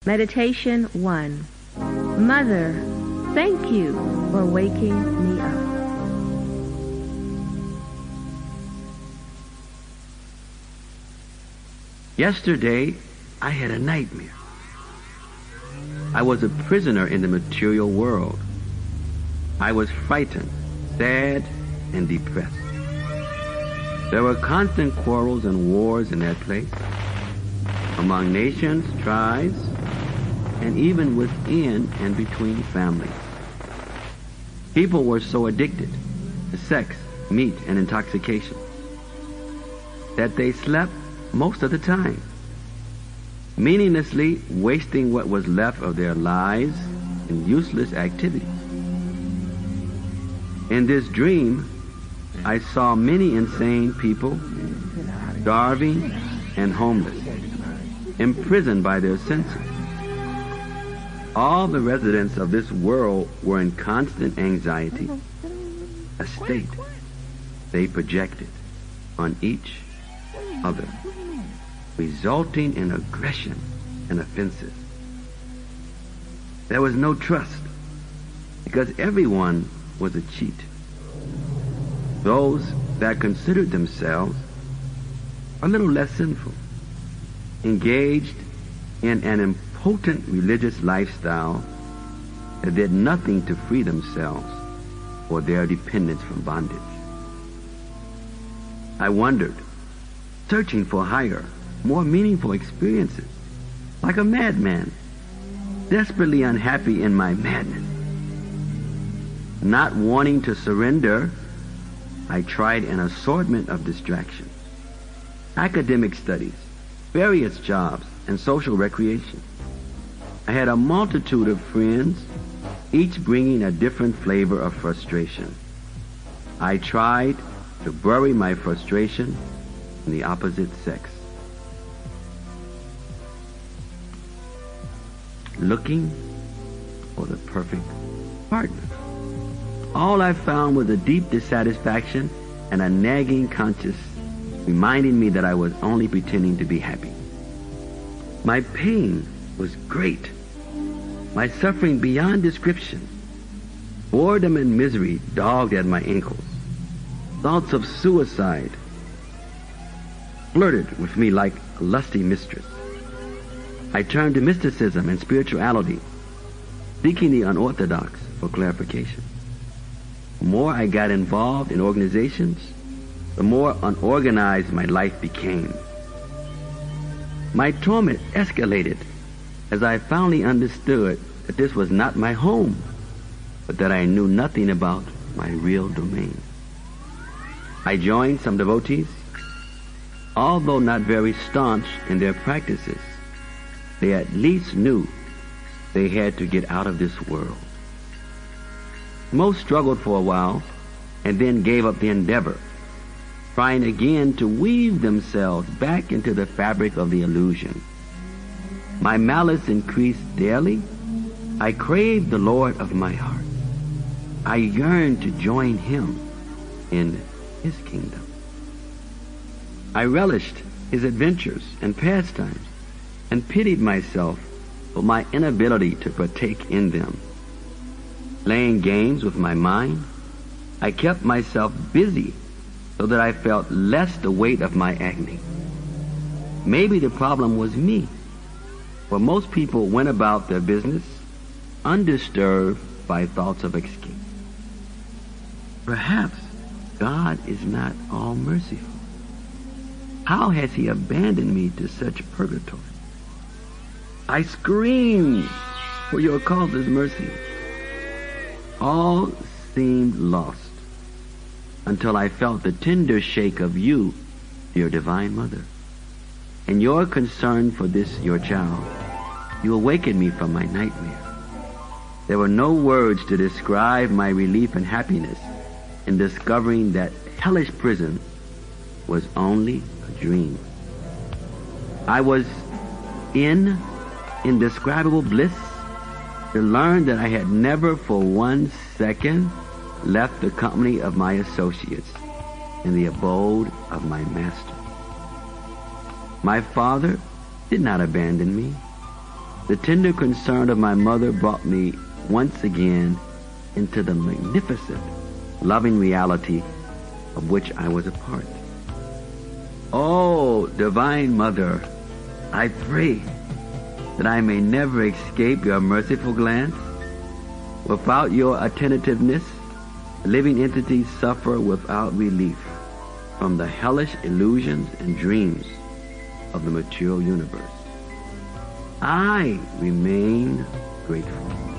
Meditation 1. Mother, thank you for waking me up. Yesterday, I had a nightmare. I was a prisoner in the material world. I was frightened, sad, and depressed. There were constant quarrels and wars in that place, among nations, tribes, and even within and between families. People were so addicted to sex, meat, and intoxication that they slept most of the time, meaninglessly wasting what was left of their lives in useless activities. In this dream, I saw many insane people, starving and homeless, imprisoned by their senses. All the residents of this world were in constant anxiety, a state they projected on each other, resulting in aggression and offenses. There was no trust, because everyone was a cheat. Those that considered themselves a little less sinful engaged in an impotent religious lifestyle that did nothing to free themselves or their dependence from bondage. I wondered, searching for higher, more meaningful experiences, like a madman, desperately unhappy in my madness. Not wanting to surrender, I tried an assortment of distractions: academic studies, various jobs, and social recreation. I had a multitude of friends, each bringing a different flavor of frustration. I tried to bury my frustration in the opposite sex, looking for the perfect partner. All I found was a deep dissatisfaction and a nagging conscience reminding me that I was only pretending to be happy. My pain was great, my suffering beyond description. Boredom and misery dogged at my ankles. Thoughts of suicide flirted with me like a lusty mistress. I turned to mysticism and spirituality, seeking the unorthodox for clarification. The more I got involved in organizations, the more unorganized my life became. My torment escalated as I finally understood that this was not my home, but that I knew nothing about my real domain. I joined some devotees. Although not very staunch in their practices, they at least knew they had to get out of this world. Most struggled for a while and then gave up the endeavor, trying again to weave themselves back into the fabric of the illusion. My malice increased daily. I craved the Lord of my heart. I yearned to join him in his kingdom. I relished his adventures and pastimes and pitied myself for my inability to partake in them. Playing games with my mind, I kept myself busy so that I felt less the weight of my agony. Maybe the problem was me, for most people went about their business undisturbed by thoughts of escape. Perhaps God is not all merciful. How has he abandoned me to such purgatory? I screamed for your causeless mercy. All seemed lost until I felt the tender shake of you, dear Divine Mother, and your concern for this, your child. You awakened me from my nightmare. There were no words to describe my relief and happiness in discovering that hellish prison was only a dream. I was in indescribable bliss to learn that I had never for 1 second left the company of my associates in the abode of my master. My father did not abandon me. The tender concern of my mother brought me once again into the magnificent, loving reality of which I was a part. Oh, Divine Mother, I pray that I may never escape your merciful glance. Without your attentiveness, living entities suffer without relief from the hellish illusions and dreams of the material universe. I remain grateful.